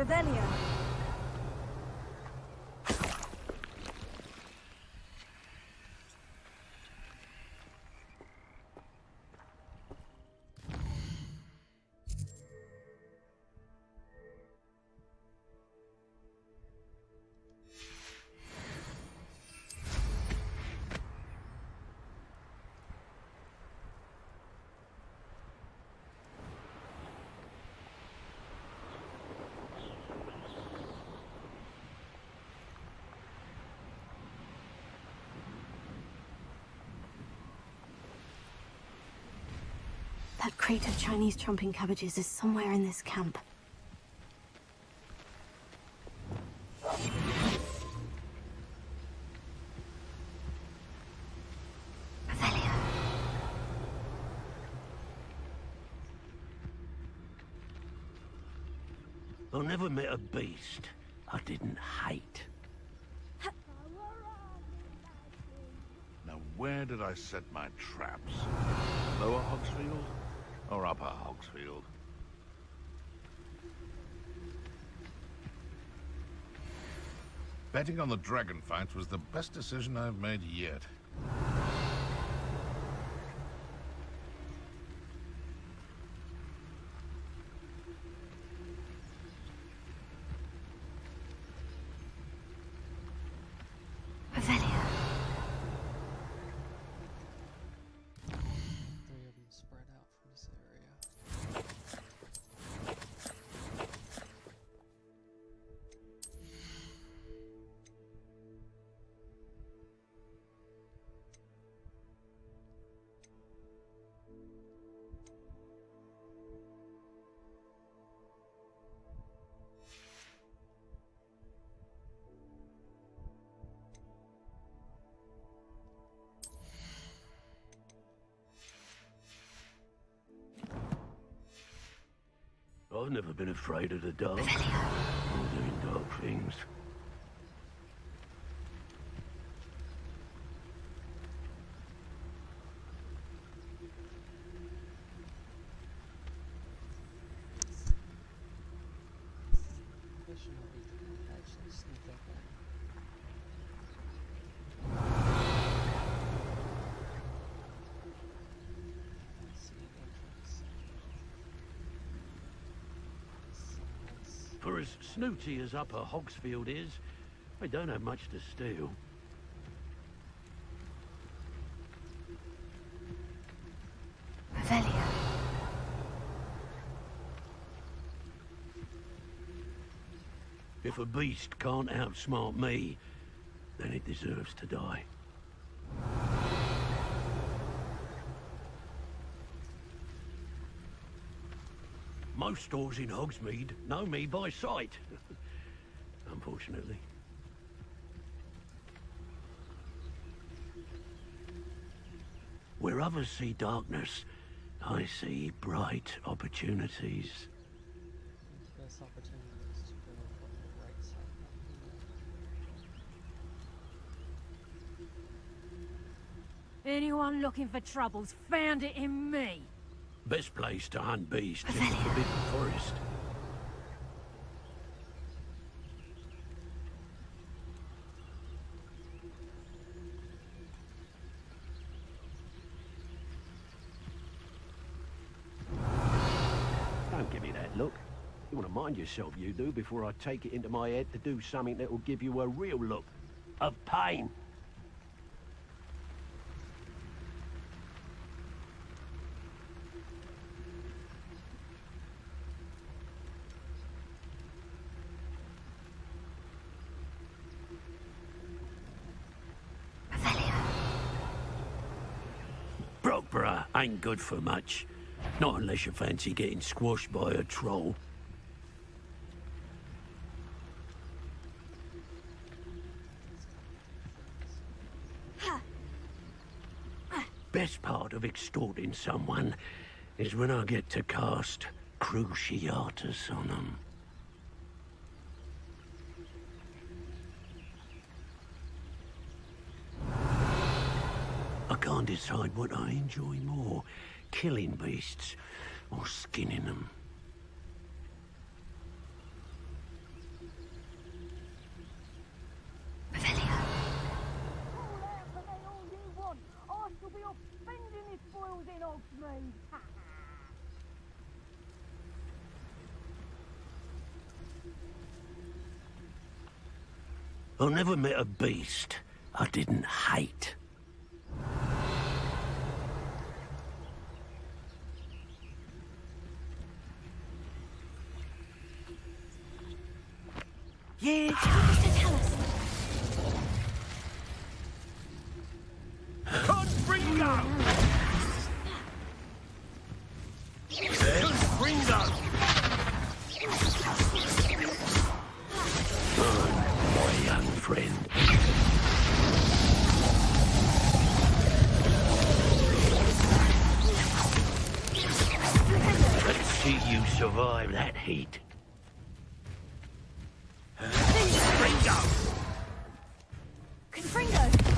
Revelio. That crate of Chinese chomping cabbages is somewhere in this camp. Revelio. I never met a beast I didn't hate. Now, where did I set my traps? Lower Hogsfield or Upper Hogsfield? Betting on the dragon fight was the best decision I've made yet. Revelio. Three of them spread out from this area. I've never been afraid of the dark, or doing dark things. Question will be to actually sneak up on. I see an entrance. Silence. For as snooty as Upper Hogsfield is, they don't have much to steal. Revelio. If a beast can't outsmart me, then it deserves to die. Most stores in Hogsmeade know me by sight. Unfortunately. Where others see darkness, I see bright opportunities. The best opportunity is to go up on the right side of the wall. Anyone looking for troubles found it in me. Best place to hunt beasts is the Forbidden Forest. Don't give me that look. You want to mind yourself, you do, before I take it into my head to do something that will give you a real look of pain. Brockborough ain't good for much. Not unless you fancy getting squashed by a troll. Best part of extorting someone is when I get to cast Cruciatus on them. I can't decide what I enjoy more, killing beasts or skinning them. Hogsmeade! I never met a beast I didn't hate. Yeah. What to tell us? Confringo! Confringo! Burn, my young friend. Let's see you survive that heat. Confringo! Confringo!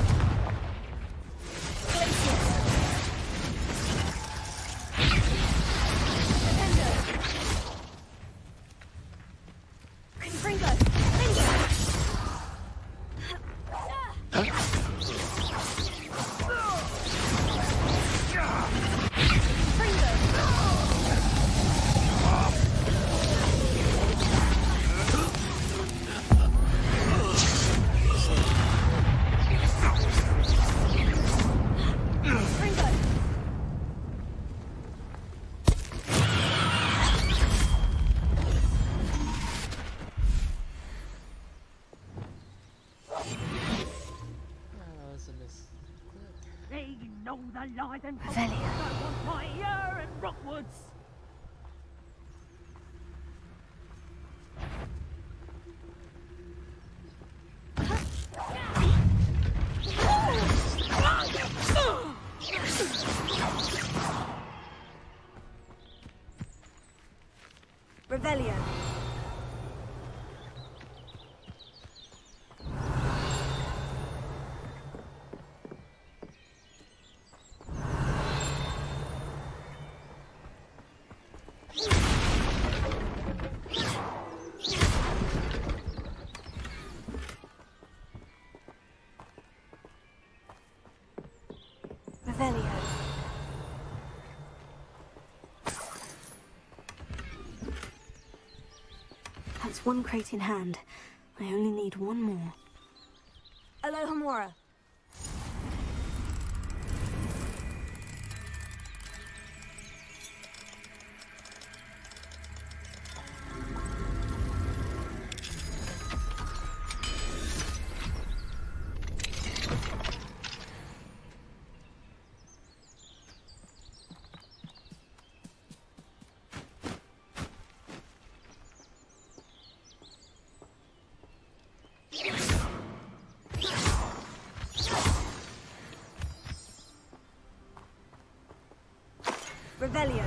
They know the lie and Revelio. don't want my ear and Rockwoods. Revelio. Revelio. That's one crate in hand. I only need one more. Alohomora. Revelio.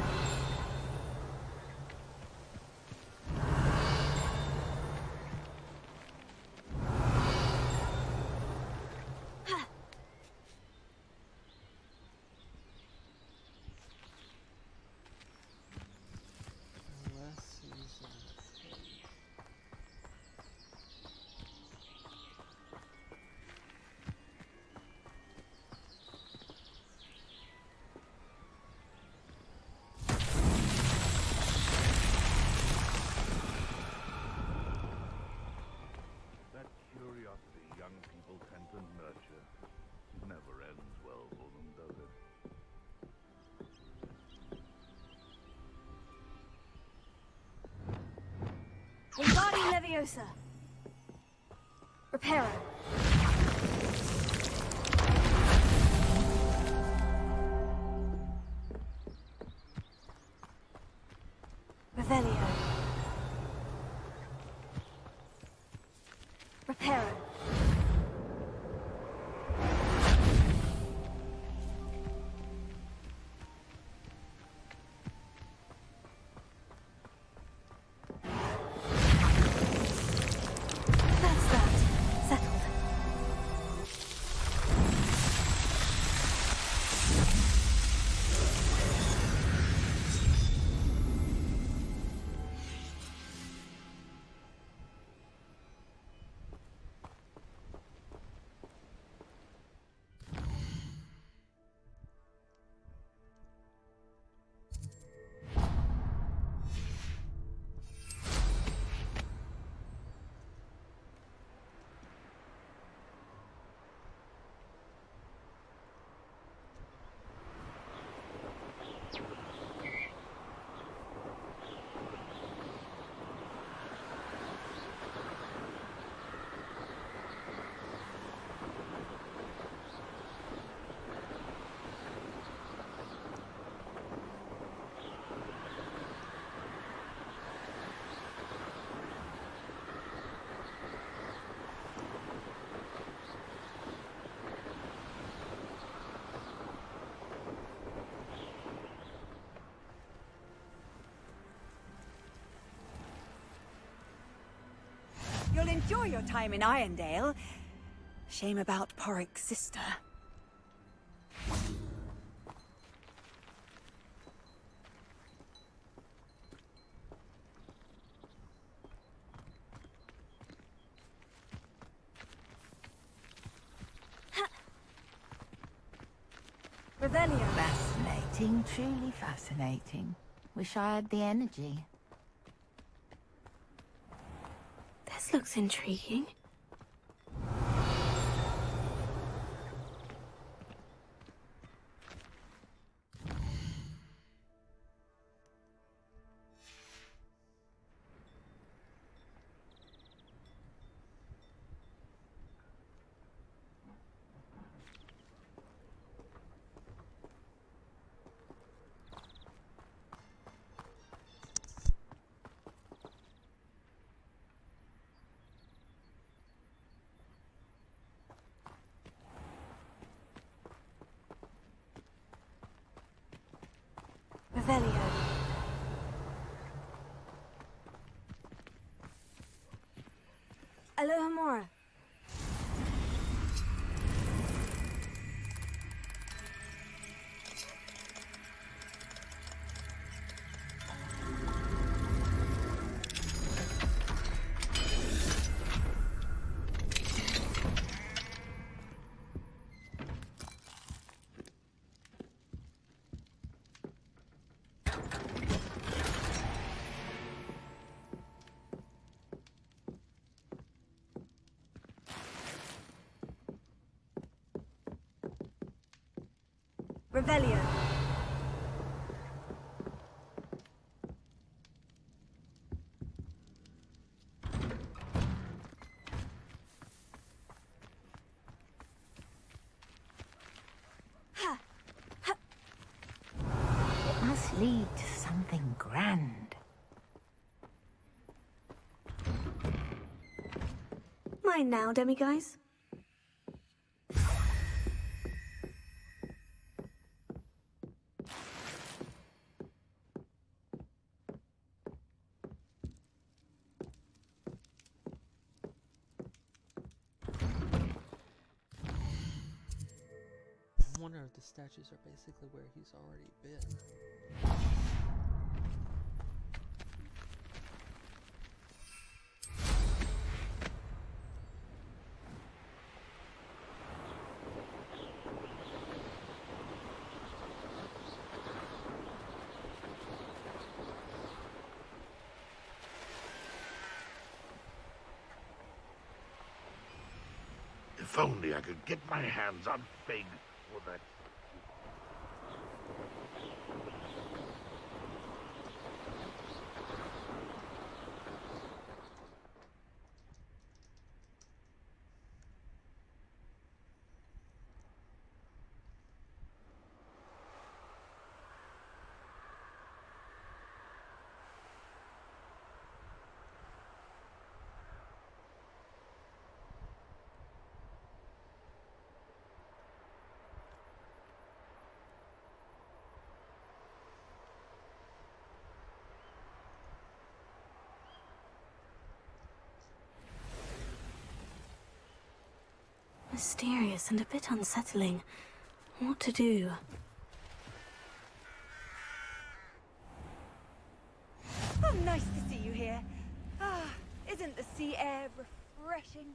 That curiosity young people tend to nurture never ends well for them, does it? Wingardium Leviosa. Reparo. Revelio. Reparo. That's that. Settled. Enjoy your time in Irondale. Shame about Porrick's sister. Revelio. Fascinating, truly fascinating. Wish I had the energy. This looks intriguing. Revelio. Alohomora. Revelio. It must lead to something grand. Mine now, demiguise. I wonder if the statues are basically where he's already been. If only I could get my hands on Fig for that. Mysterious and a bit unsettling. What to do? Oh, nice to see you here. Ah, isn't the sea air refreshing?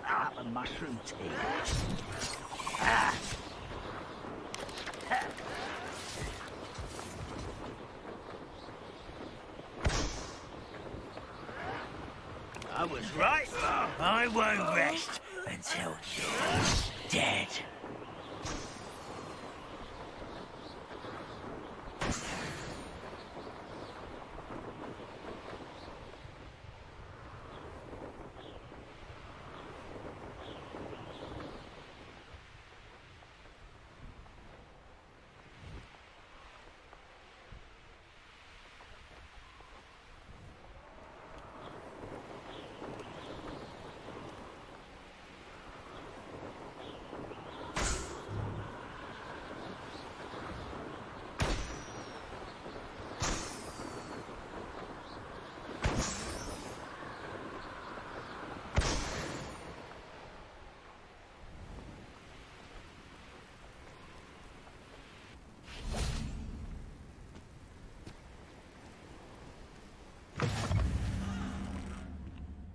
Cup of mushroom tea. right? I won't rest until you're dead.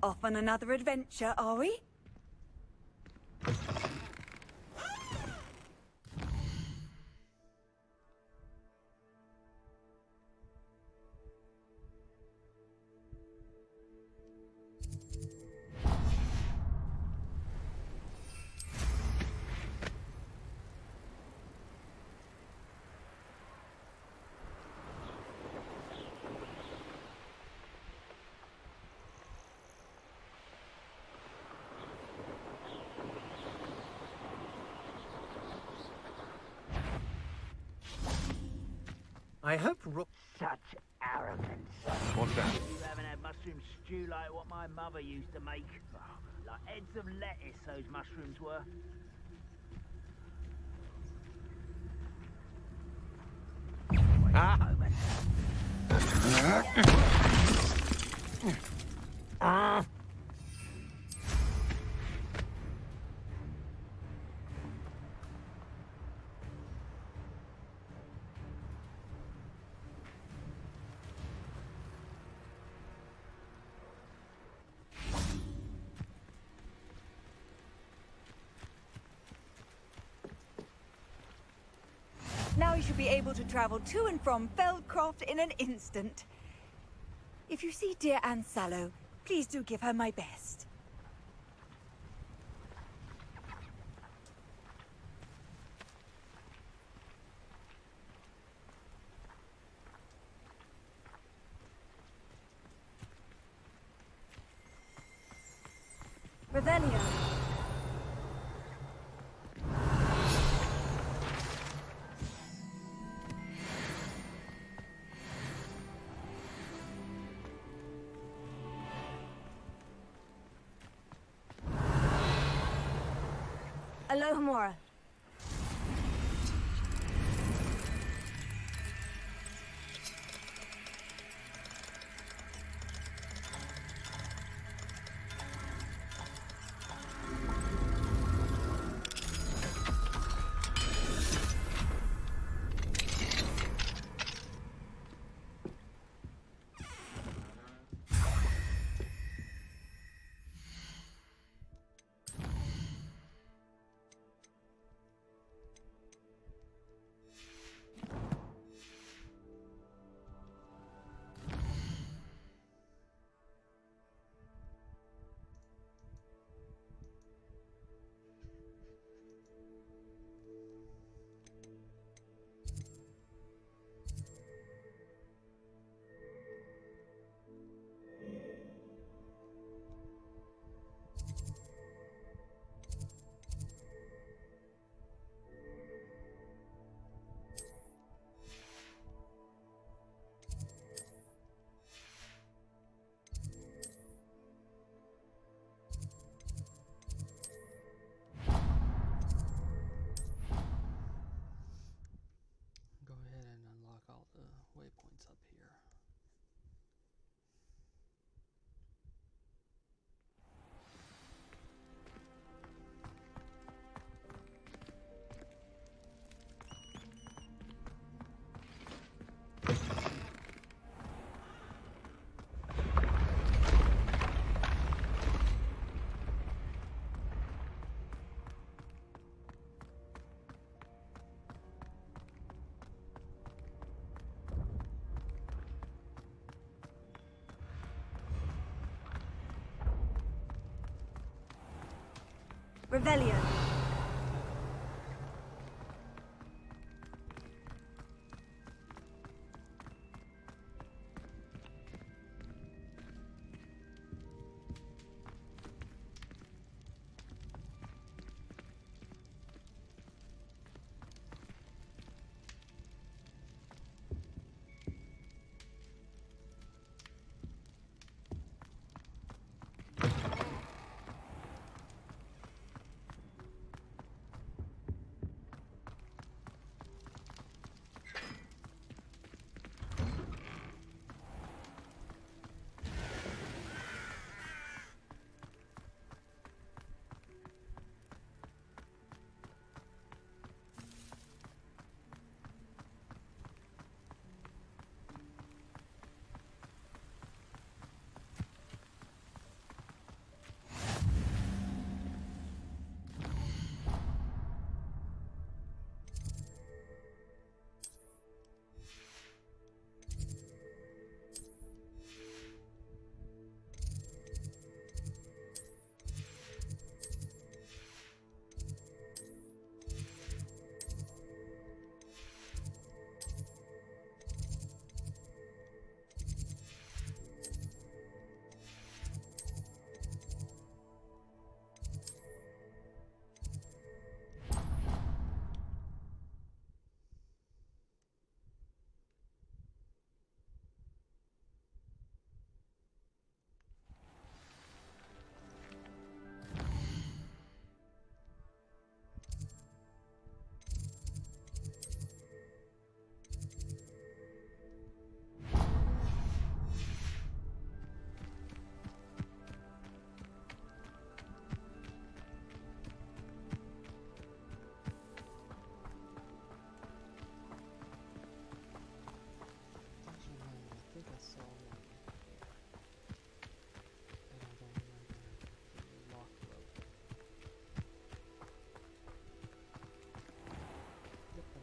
Off on another adventure, are we? I hope Rook... Such arrogance. What's that? You haven't had mushroom stew like what my mother used to make. Like heads of lettuce, those mushrooms were. Now you should be able to travel to and from Feldcroft in an instant. If you see dear Anne Sallow, please do give her my best. Revelio. Alohomora. Revelio.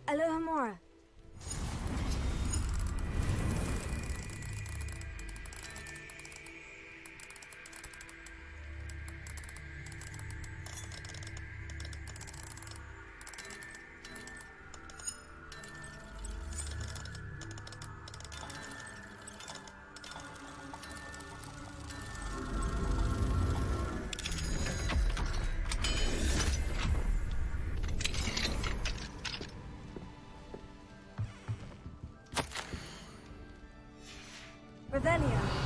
Alohomora. Revelio.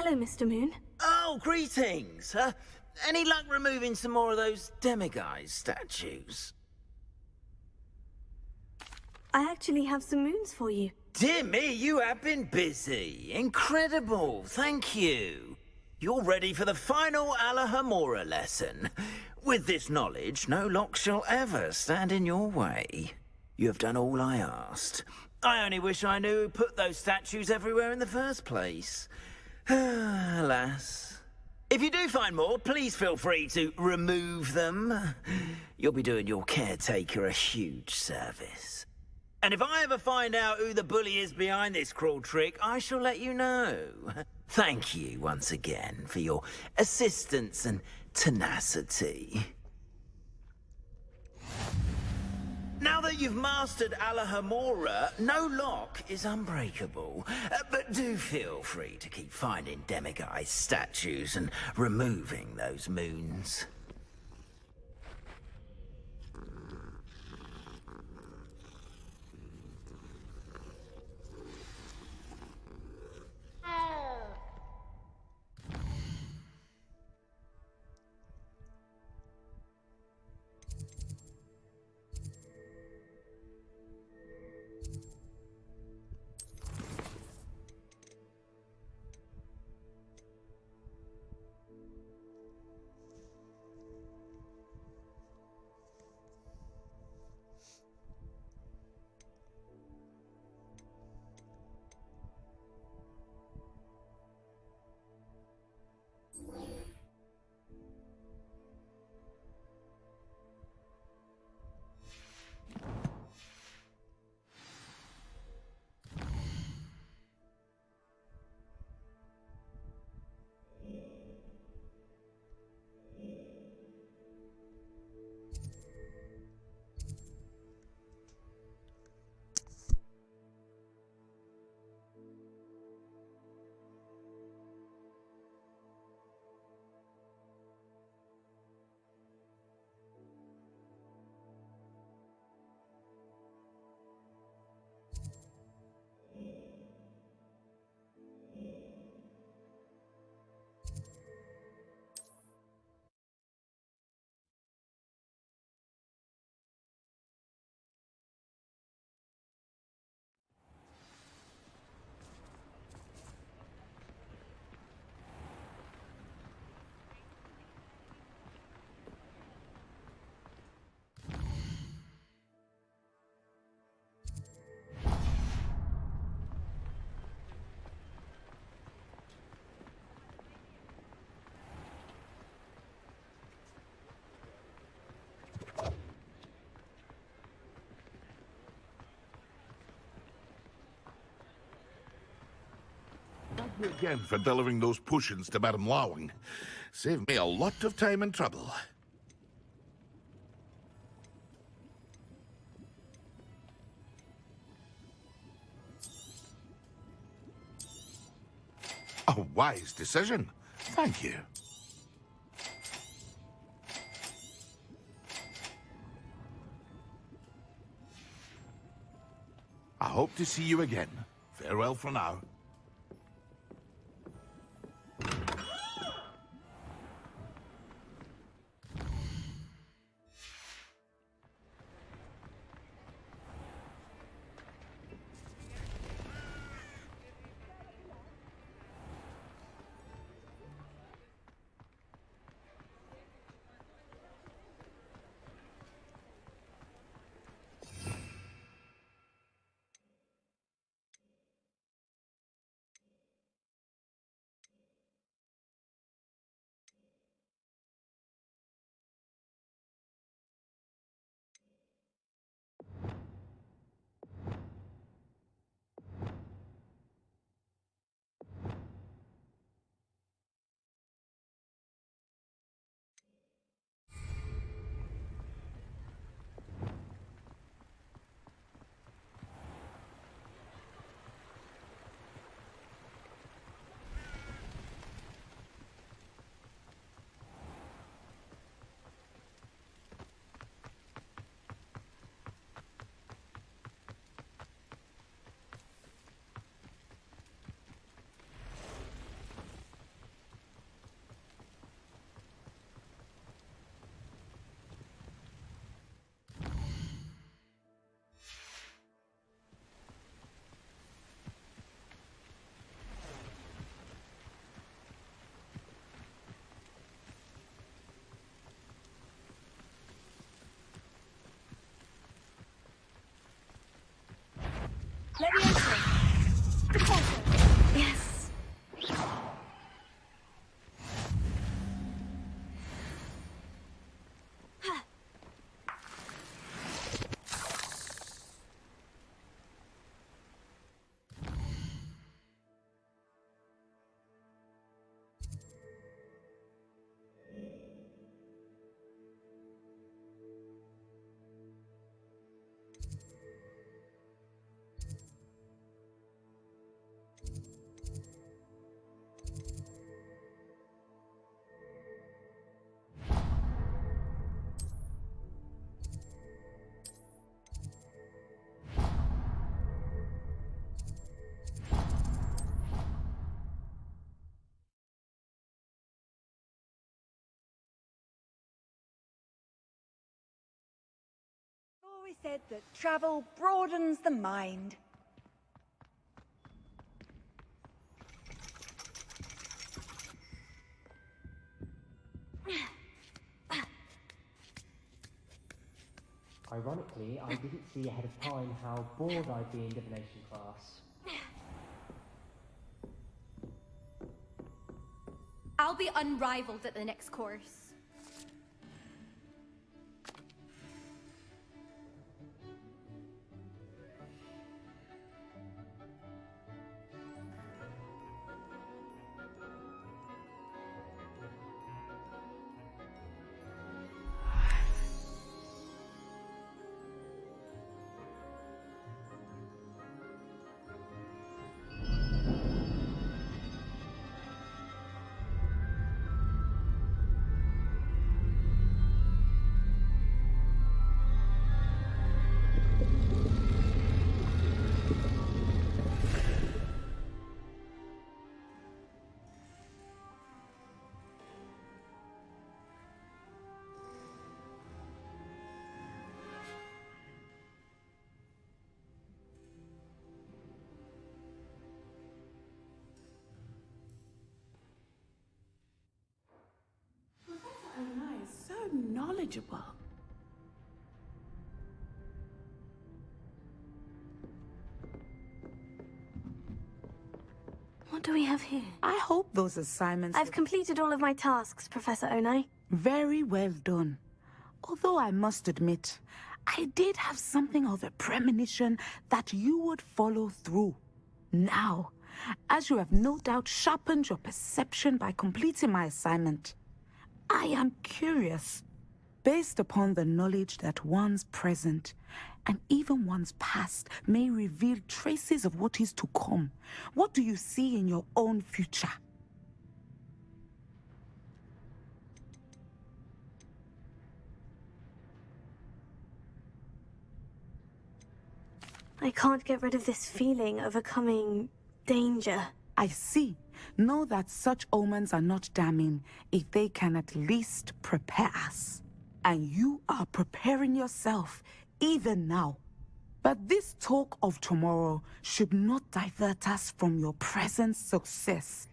Hello, Mr. Moon. Oh, greetings. Any luck removing some more of those demiguise statues? I actually have some moons for you. Dear me, you have been busy. Incredible, thank you. You're ready for the final Alahamora lesson. With this knowledge, no lock shall ever stand in your way. You have done all I asked. I only wish I knew who put those statues everywhere in the first place. Alas. If you do find more, please feel free to remove them. You'll be doing your caretaker a huge service. And if I ever find out who the bully is behind this cruel trick, I shall let you know. Thank you once again for your assistance and tenacity. Now that you've mastered Alahamora, no lock is unbreakable. But do feel free to keep finding demiguise statues and removing those moons. Thank you again for delivering those potions to Madame Lawing. Saved me a lot of time and trouble. A wise decision. Thank you. I hope to see you again. Farewell for now. Levioso! Defaulto! Yes! Always said that travel broadens the mind. Ironically, I didn't see ahead of time how bored I'd be in divination class. I'll be unrivaled at the next course. So knowledgeable. What do we have here? I hope those assignments... I've completed all of my tasks, Professor Onai. Very well done. Although I must admit, I did have something of a premonition that you would follow through. Now, as you have no doubt sharpened your perception by completing my assignment, I am curious, based upon the knowledge that one's present and even one's past may reveal traces of what is to come. What do you see in your own future? I can't get rid of this feeling of a coming danger. I see. Know that such omens are not damning if they can at least prepare us. And you are preparing yourself, even now. But this talk of tomorrow should not divert us from your present success.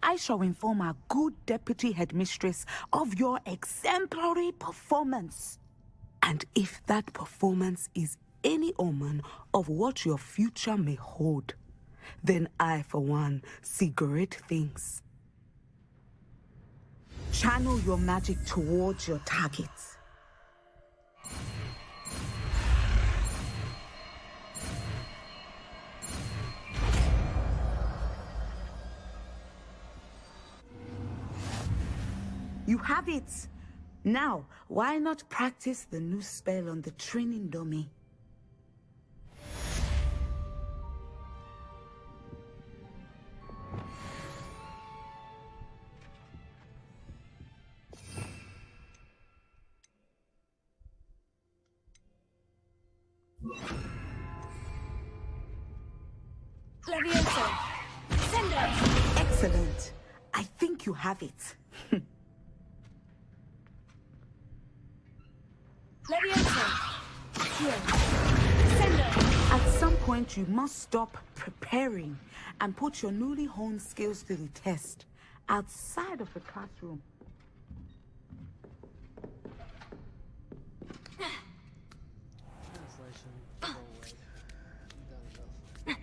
I shall inform our good deputy headmistress of your exemplary performance. And if that performance is any omen of what your future may hold, then I, for one, see great things. Channel your magic towards your target. You have it! Now, why not practice the new spell on the training dummy? Levioso! Sendo! Excellent. I think you have it. Levioso! Here. Sendo! At some point, you must stop preparing and put your newly honed skills to the test outside of the classroom. Translation forward. Done.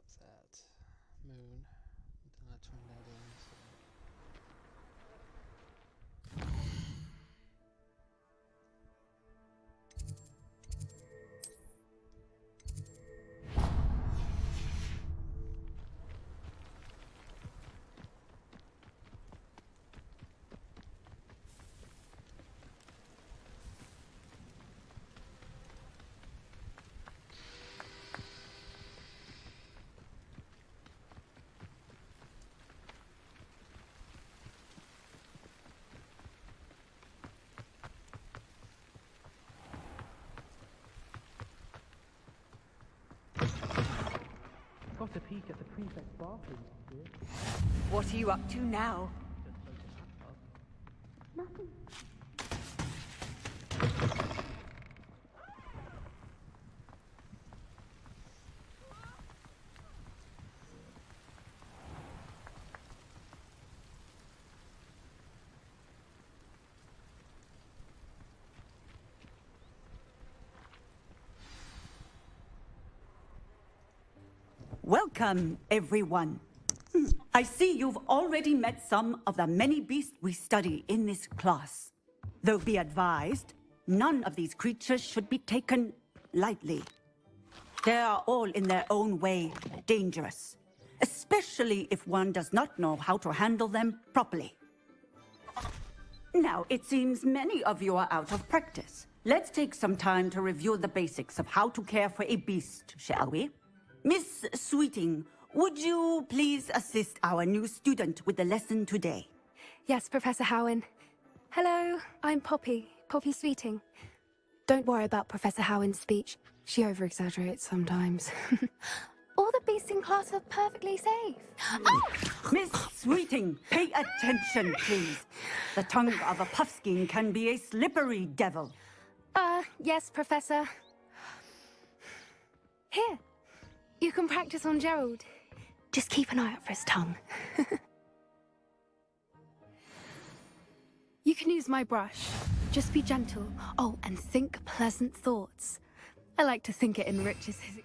about that moon. Then I turn that in. So. Got a peek at the prefect's bathroom, dear. What are you up to now? Nothing. Welcome, everyone. I see you've already met some of the many beasts we study in this class. Though be advised, none of these creatures should be taken lightly. They are all in their own way dangerous, especially if one does not know how to handle them properly. Now, it seems many of you are out of practice. Let's take some time to review the basics of how to care for a beast, shall we? Miss Sweeting, would you please assist our new student with the lesson today? Yes, Professor Howen. Hello, I'm Poppy Sweeting. Don't worry about Professor Howen's speech. She over-exaggerates sometimes. All the beasts in class are perfectly safe. Miss Sweeting, pay attention, please. The tongue of a puffskein can be a slippery devil. Yes, Professor. Here, you can practice on Gerald. Just keep an eye out for his tongue. You can use my brush. Just be gentle. Oh, and think pleasant thoughts. I like to think it enriches his...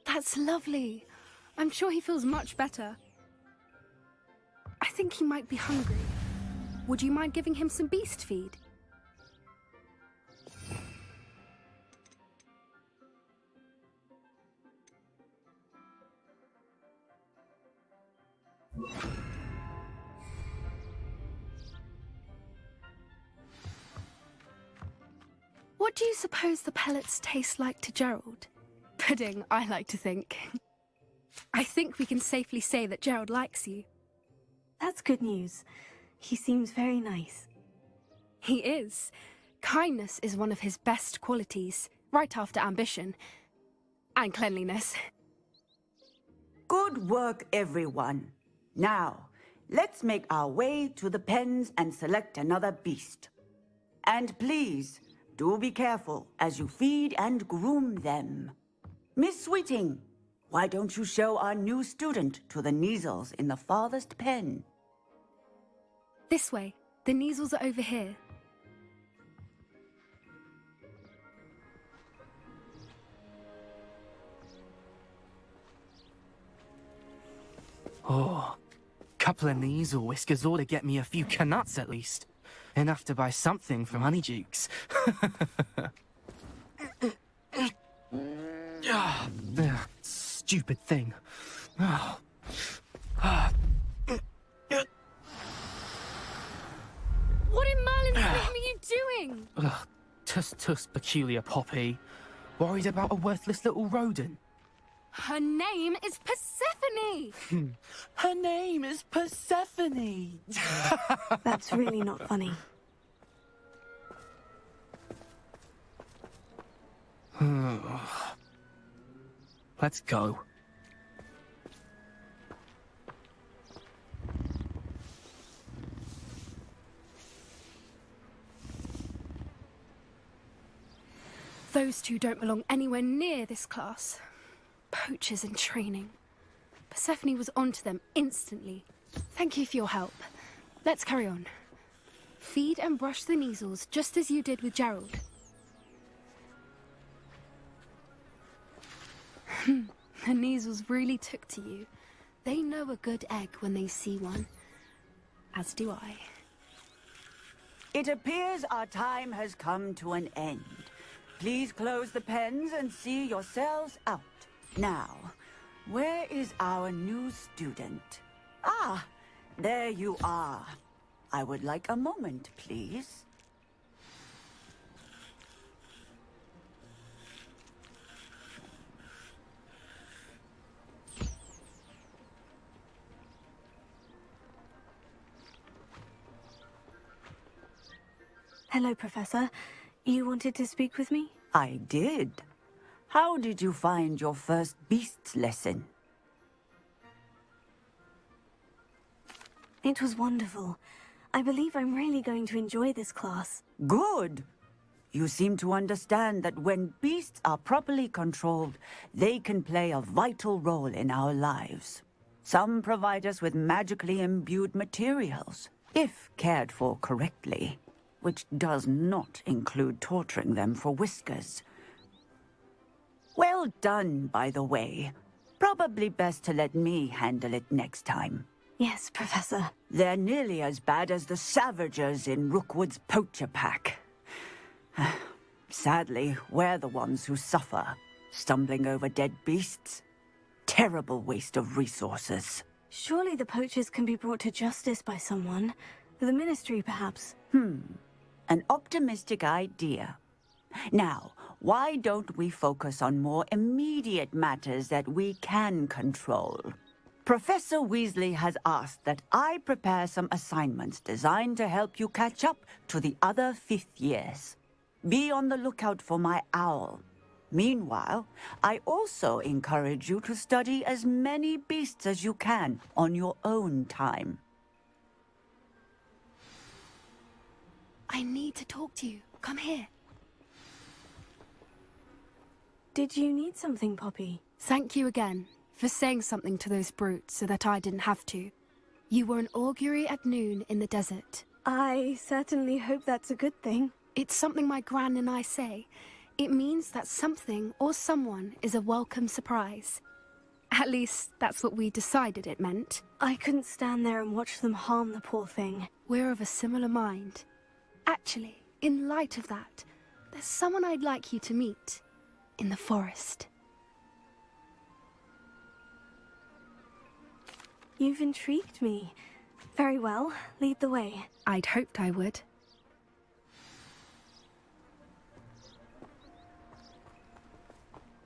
That's lovely. I'm sure he feels much better. I think he might be hungry. Would you mind giving him some beast feed? What do you suppose the pellets taste like to Gerald? Pudding, I like to think. I think we can safely say that Gerald likes you. That's good news. He seems very nice. He is. Kindness is one of his best qualities, right after ambition. And cleanliness. Good work, everyone. Now, let's make our way to the pens and select another beast. And please, do be careful as you feed and groom them. Miss Sweeting, why don't you show our new student to the Kneazles in the farthest pen? This way. The Kneazles are over here. Oh, couple of Kneazle whiskers ought to get me a few canuts at least. Enough to buy something from Honeydukes. Stupid thing. Oh. What in Merlin's name are you doing? Tuss, peculiar Poppy. Worried about a worthless little rodent. Her name is Persephone! Her name is Persephone! That's really not funny. Let's go. Those two don't belong anywhere near this class. Poachers in training. Persephone was onto them instantly. Thank you for your help. Let's carry on. Feed and brush the Neasels just as you did with Gerald. The Neasels really took to you. They know a good egg when they see one. As do I. It appears our time has come to an end. Please close the pens and see yourselves out. Now, where is our new student? Ah, there you are. I would like a moment, please. Hello, Professor. You wanted to speak with me? I did. How did you find your first beasts lesson? It was wonderful. I believe I'm really going to enjoy this class. Good. You seem to understand that when beasts are properly controlled, they can play a vital role in our lives. Some provide us with magically imbued materials, if cared for correctly, which does not include torturing them for whiskers. Well done, by the way. Probably best to let me handle it next time. Yes, Professor. They're nearly as bad as the Savagers in Rookwood's poacher pack. Sadly, we're the ones who suffer, stumbling over dead beasts. Terrible waste of resources. Surely the poachers can be brought to justice by someone. The Ministry, perhaps. An optimistic idea. Now, why don't we focus on more immediate matters that we can control? Professor Weasley has asked that I prepare some assignments designed to help you catch up to the other 5th years. Be on the lookout for my owl. Meanwhile, I also encourage you to study as many beasts as you can on your own time. I need to talk to you. Come here. Did you need something, Poppy? Thank you again for saying something to those brutes so that I didn't have to. You were an augury at noon in the desert. I certainly hope that's a good thing. It's something my gran and I say. It means that something or someone is a welcome surprise. At least, that's what we decided it meant. I couldn't stand there and watch them harm the poor thing. We're of a similar mind. Actually, in light of that, there's someone I'd like you to meet. In the forest. You've intrigued me. Very well, lead the way. I'd hoped I would.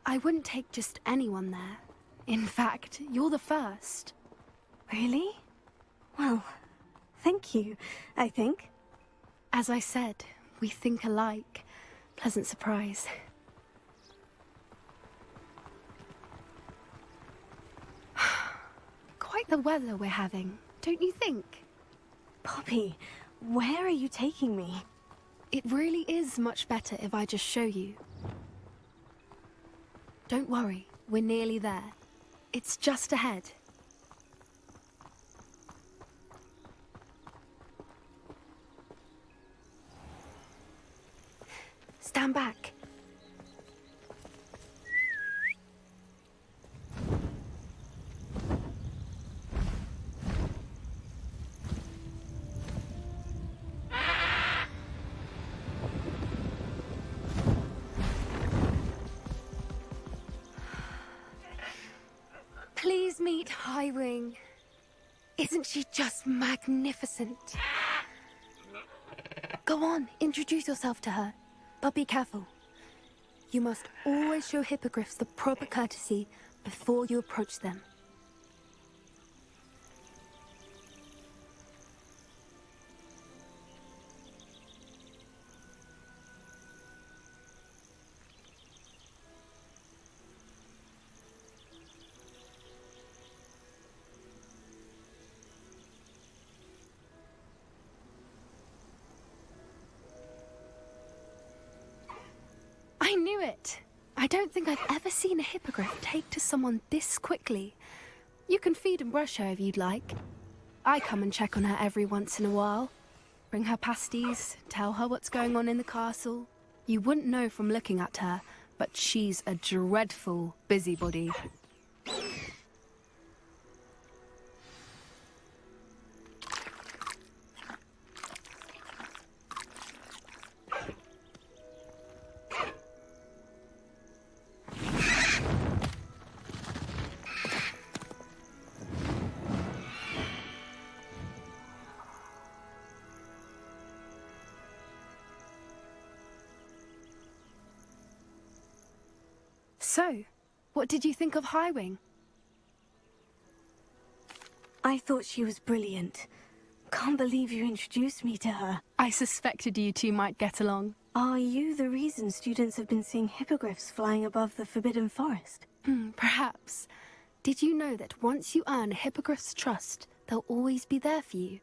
I wouldn't take just anyone there. In fact, you're the first. Really? Well, thank you, I think. As I said, we think alike. Pleasant surprise. Quite the weather we're having, don't you think? Poppy, where are you taking me? It really is much better if I just show you. Don't worry, we're nearly there. It's just ahead. Stand back. Please meet Highwing. Isn't she just magnificent? Go on, introduce yourself to her. But be careful. You must always show hippogriffs the proper courtesy before you approach them. knew it. I don't think I've ever seen a hippogriff take to someone this quickly. You can feed and brush her if you'd like. I come and check on her every once in a while. Bring her pasties, tell her what's going on in the castle. You wouldn't know from looking at her, but she's a dreadful busybody. So, what did you think of Highwing? I thought she was brilliant. Can't believe you introduced me to her. I suspected you two might get along. Are you the reason students have been seeing hippogriffs flying above the Forbidden Forest? Perhaps. Did you know that once you earn a hippogriff's trust, they'll always be there for you?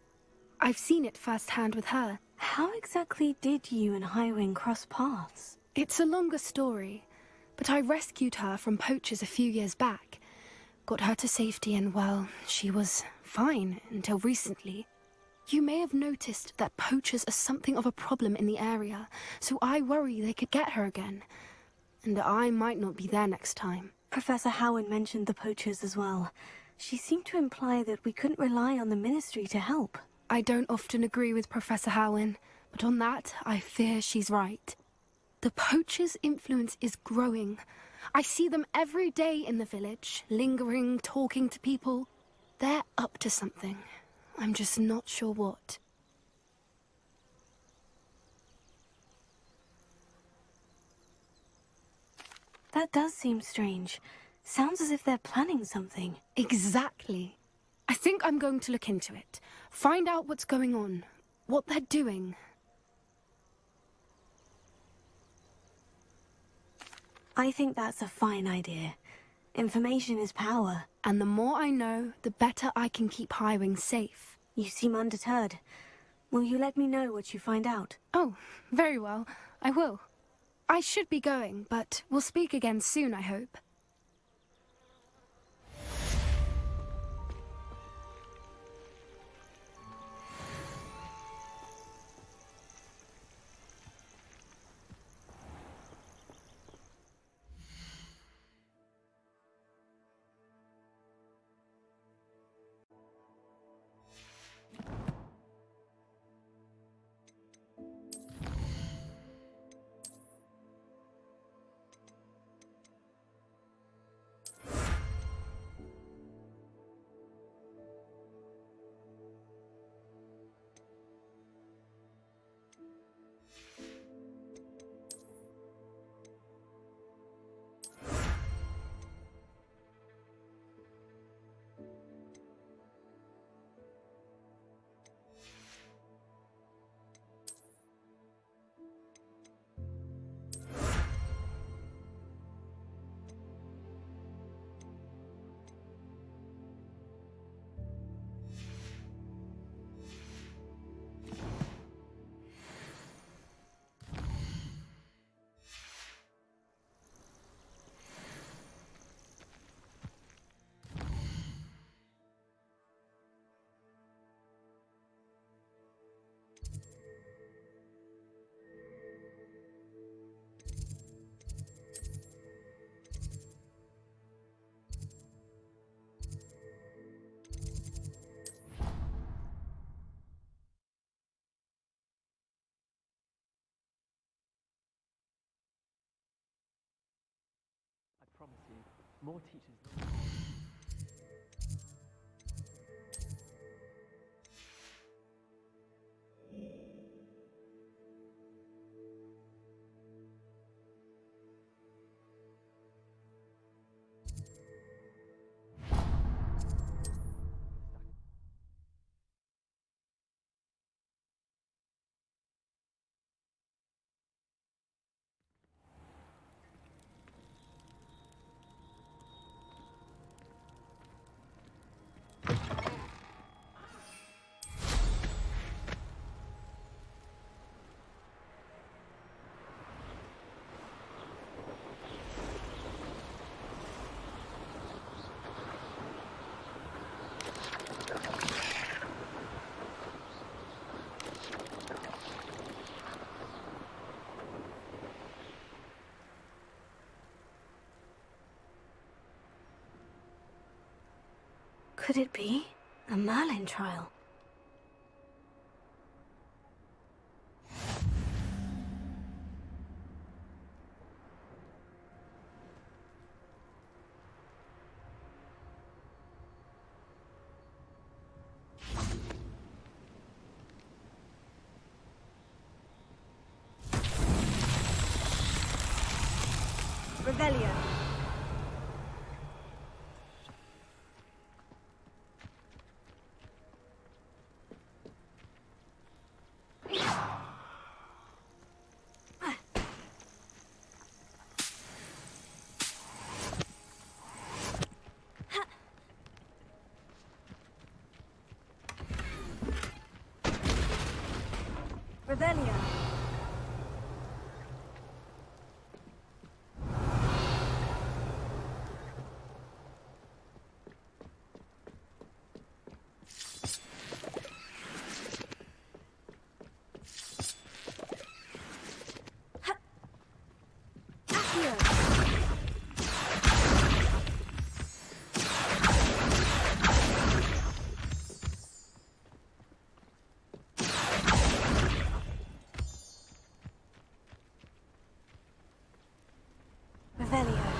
I've seen it firsthand with her. How exactly did you and Highwing cross paths? It's a longer story, but I rescued her from poachers a few years back. Got her to safety and, well, she was fine until recently. You may have noticed that poachers are something of a problem in the area, so I worry they could get her again. And I might not be there next time. Professor Howin mentioned the poachers as well. She seemed to imply that we couldn't rely on the Ministry to help. I don't often agree with Professor Howin, but on that, I fear she's right. The poachers' influence is growing. I see them every day in the village, lingering, talking to people. They're up to something. I'm just not sure what. That does seem strange. Sounds as if they're planning something. Exactly. I think I'm going to look into it. Find out what's going on, what they're doing. I think that's a fine idea. Information is power. And the more I know, the better I can keep Highwing safe. You seem undeterred. Will you let me know what you find out? Oh, very well. I will. I should be going, but we'll speak again soon, I hope. I promise you, more teachers... Could it be a Merlin trial? Revelio. Revelio. Revelio.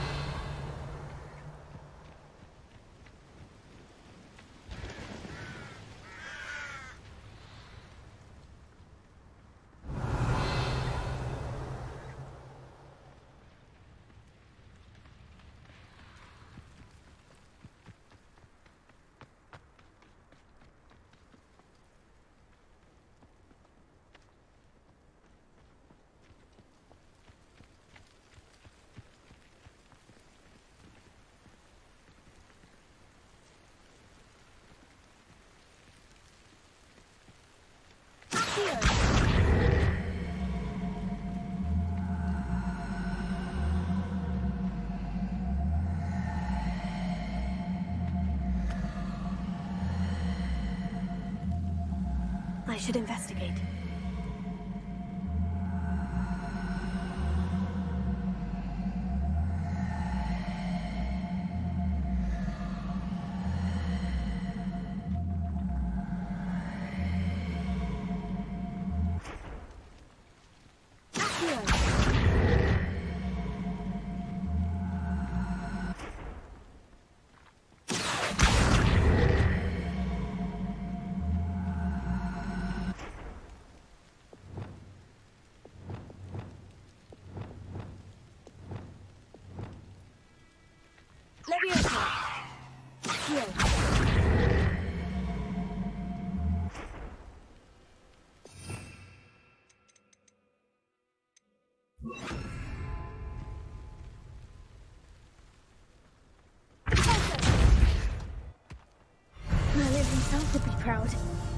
I should investigate. Merlin himself would be proud.